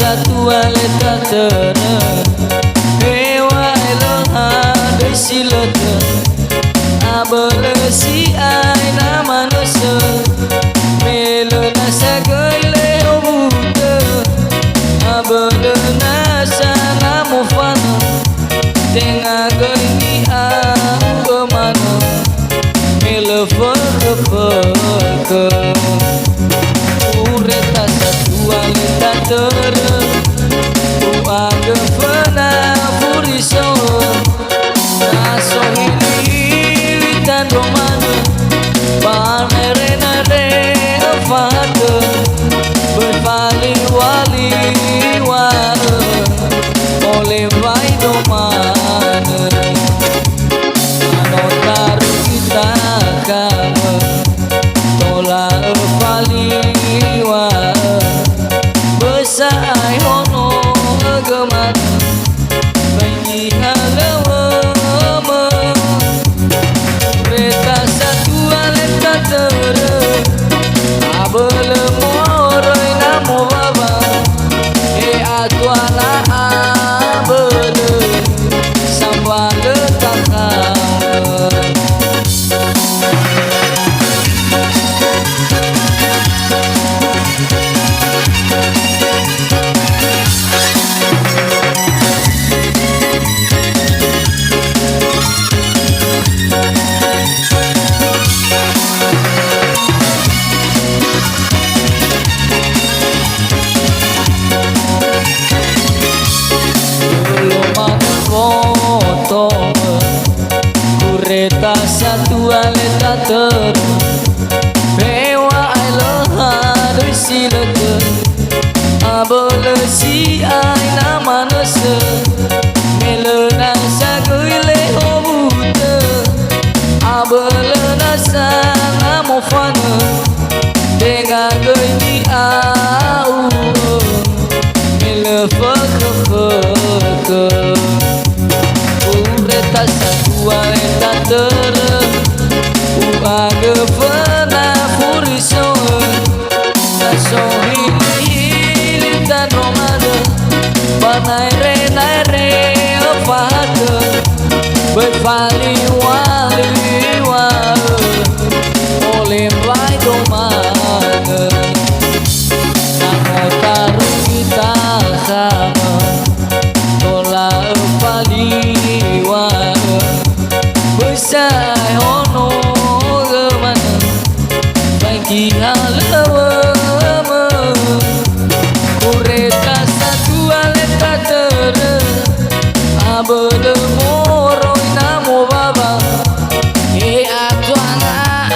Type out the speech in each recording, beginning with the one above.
satu aleta teren hewa eloha de silete abele si ai na manusia melo nasa gele obute abele nasa namu fana denga gani au mana melo feke ureta satu aleta teren uang fana furiso naso ini tan romano panere nare afate berpali wali wale oleh vai domane anotar kita kamu tolak pali wale besai hono gemana bagi halawa reta satu aleta tere abele moroi namo baba aku anak abele sambal takkan reta satu aleta teren hewa eloha de silete abele si ai na manusia melo nasa gele obute abele nasa namu fana denga gani au melo feke ureta satu aleta teren uang fana furiso naso ini tan romano naire afate berpali wali wale oleh vai domane anotar kita sama tolak pali wale besai hono gemana bagi halawa ureta satu aleta tere abele moroi namo baba aku anak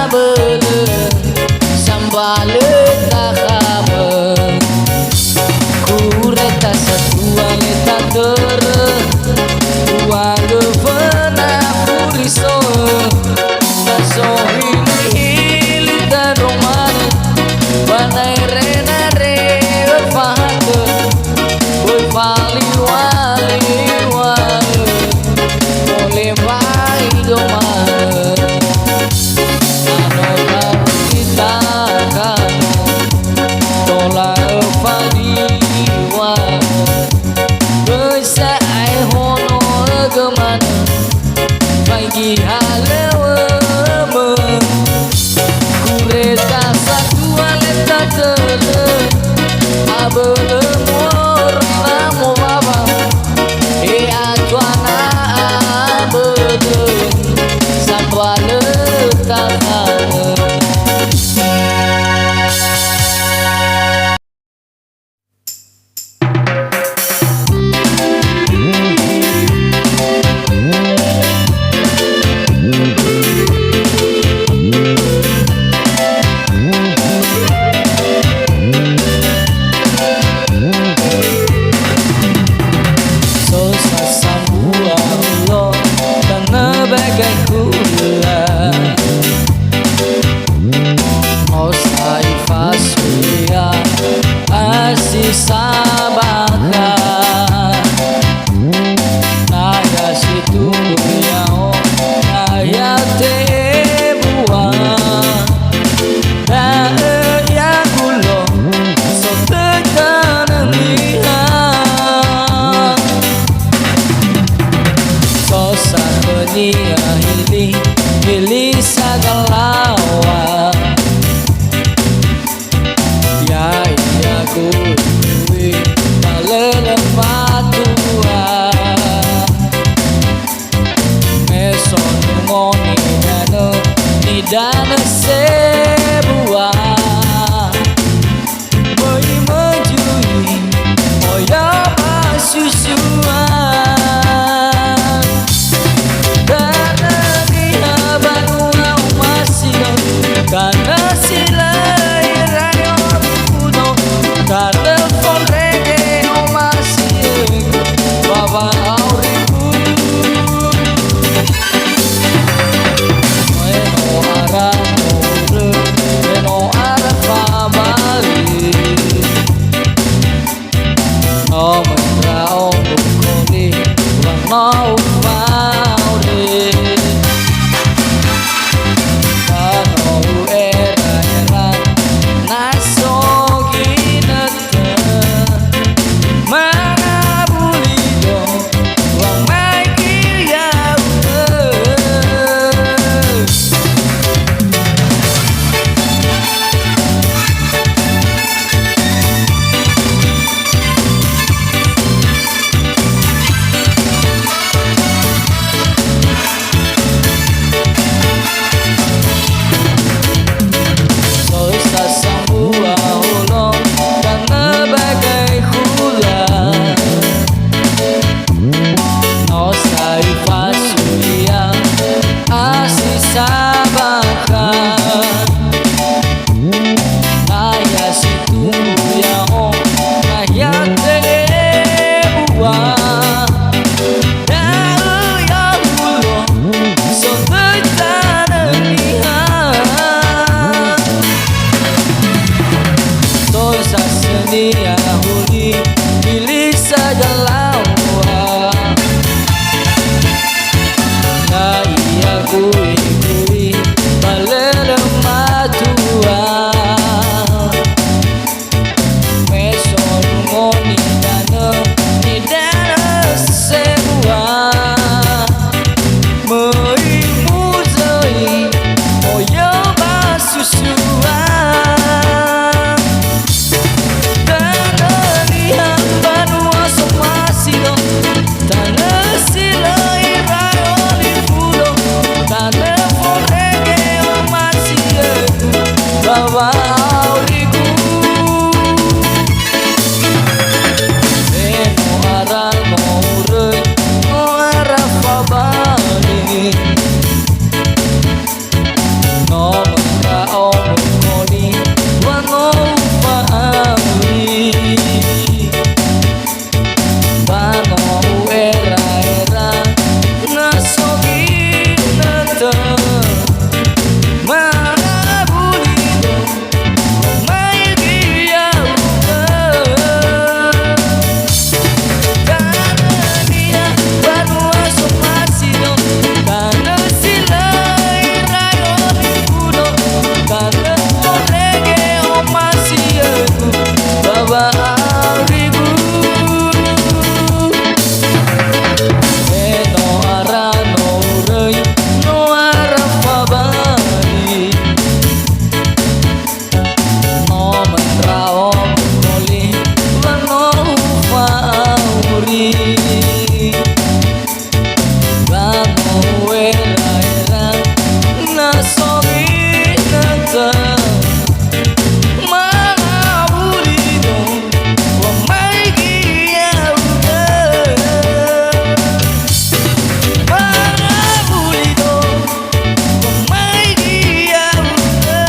abele sambal takame ureta satu aleta tere uang fana furiso naso ini tan romano panere nare afate berpali wali wale oleh vai domane anotar kita kamu tolak pali wale besai hono gemana bagi halawa kureta satu aleta teren abele moroi namo baba aku anak abele sambal takkan pilih saja lawan. Nah iya kui balere matua meson ngoni dana semua mei muzoi oyo basusua dana lihat banua somasilo dana silo irayo lipulo dana forege omasie bawa auriku eno aral moure no araf babali no mera omukoni wano faami bano era nasogi nata marabulido maigi yauta tanania banua somasido kana silai rayo lipudo kana torege omasiegu baba aurigu eno arano urei no arafabali no menrao moli vano fauri vano era nasomi nata marabulido wamaigi yauda marabulido wamaigi yauda.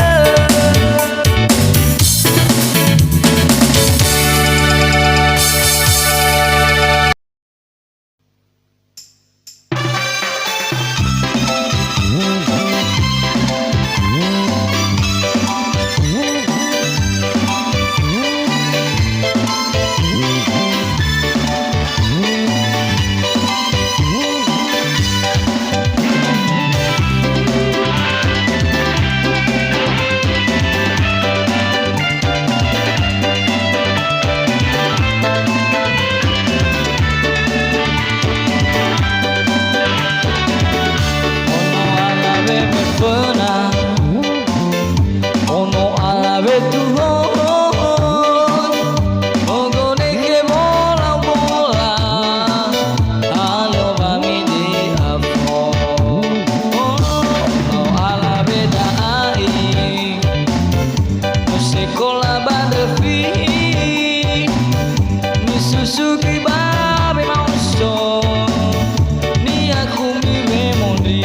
Ono alabe tuhon ogone ke bola alo bami di afo ono alabe dai musikola badevi misusuki babe mauso ni aku mi memondi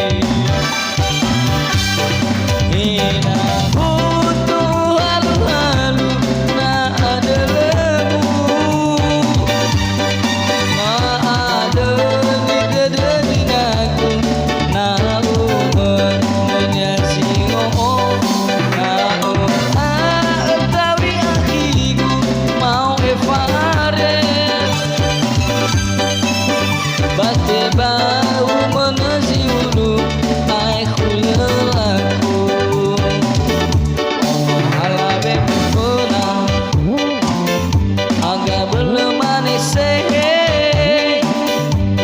ina butuh halu-halu na ada lemu na ada didedinaku na umen menyasi oh na tawi akiku mau evare bate bau menasi ulu ai khulelaku alabe puna agak belum manis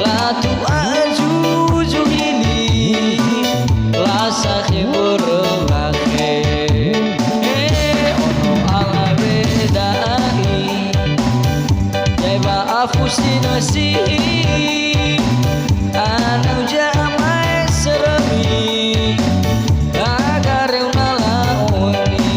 latu ajuju ini lasa khiburlahe ono alabe dai jeba afusi nasi anu jamai seremi agar unalaoni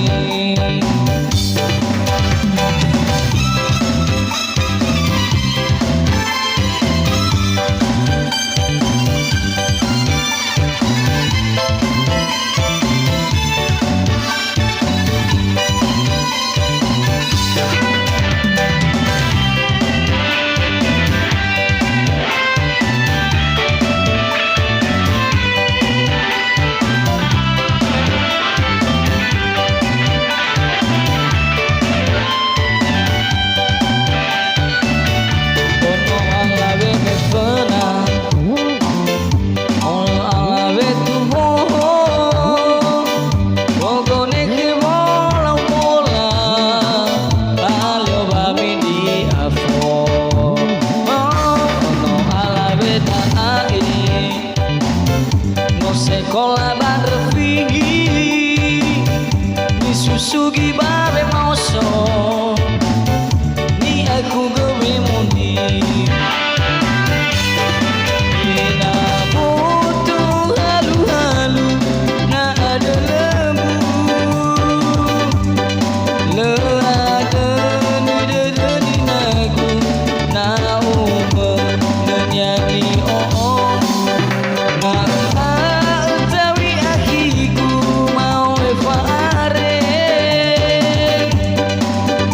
sekolah barfi disusugi bare moso ni aku gawe mundi ina butuh halu-halu na ada lembu le ada ni naku na umma nyanyi oh na tawi akiku mau fare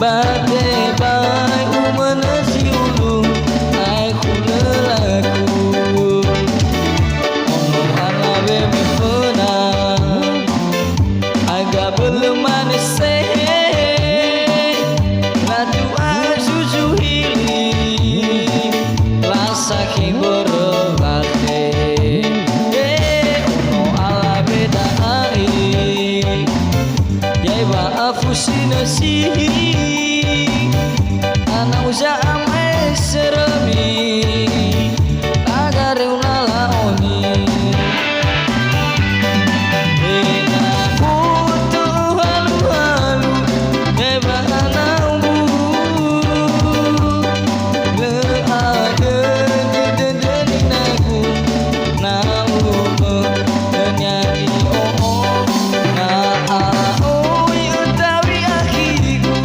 bate bai umana siulu ai kulelaku ono alawe mifuna agak belum manis latu azuzu hili rasa kiborobate ono alawe daai Jaiba afusinasi ana uza amai seremi agar unala oni ena butuh halu-halu jaiba anambu le ada di naku na umo nyanyi oh na oi utawi akhiku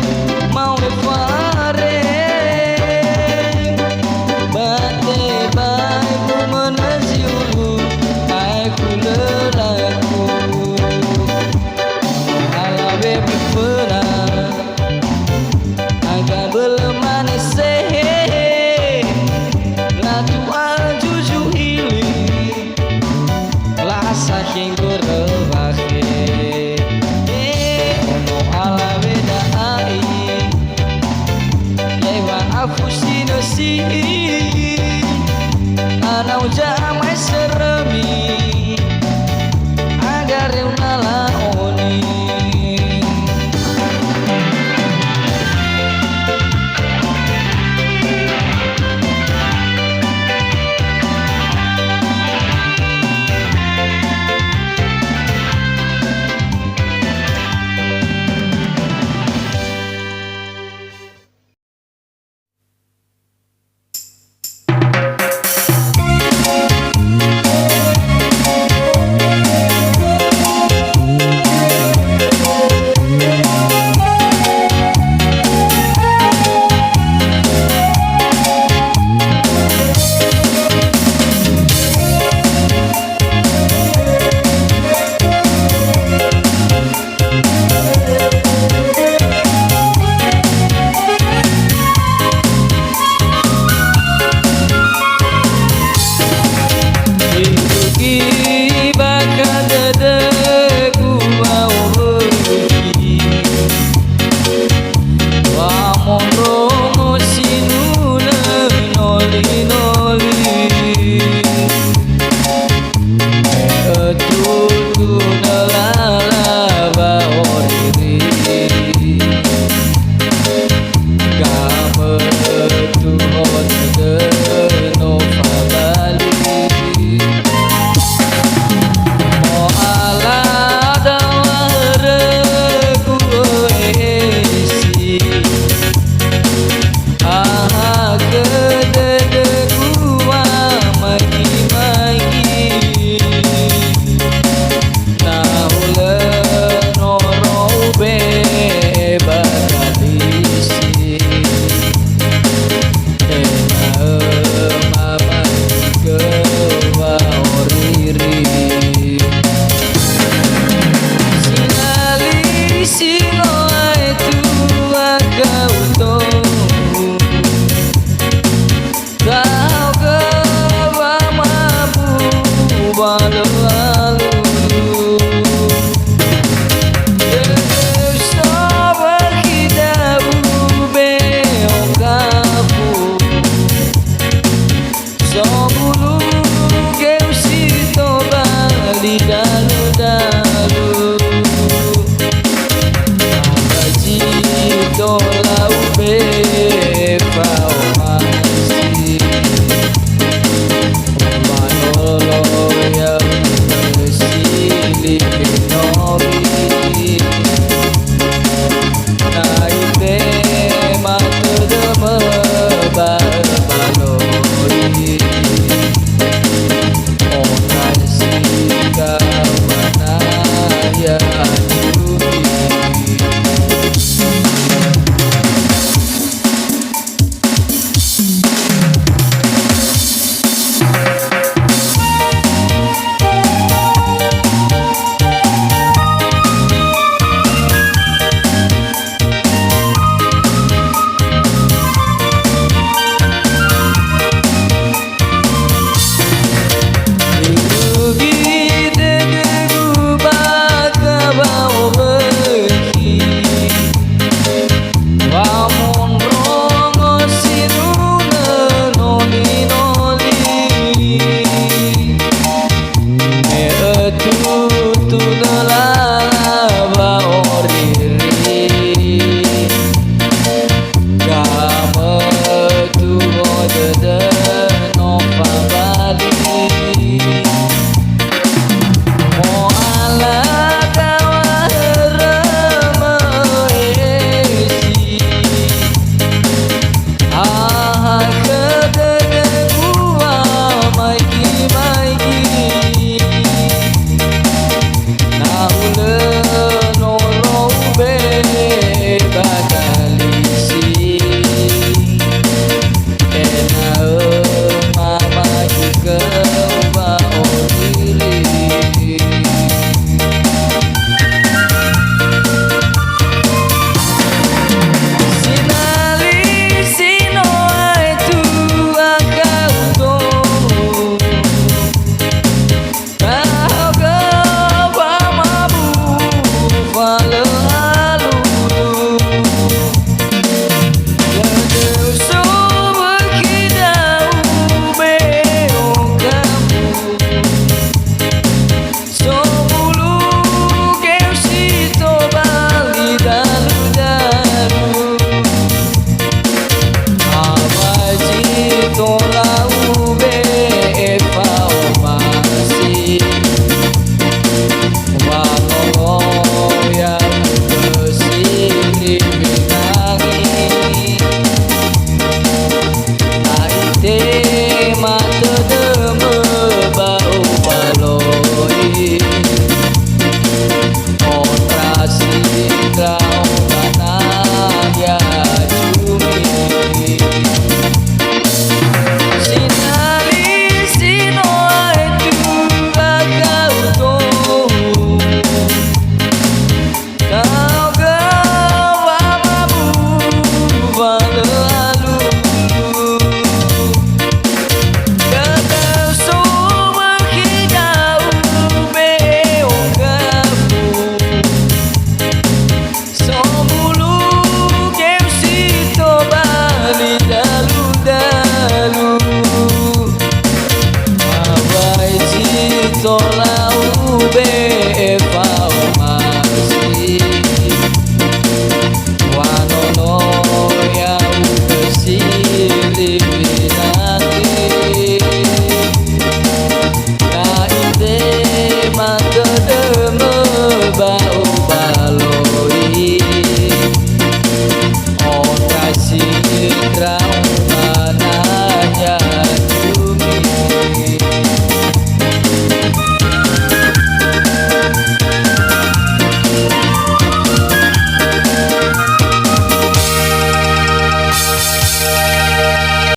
mau fare bate bai ku menasiulu ai kulelaku alabe bifuna agak belum manis latu ajuju hili rasa kiborobake ono alabe daai Jaiba afusinasi ana uja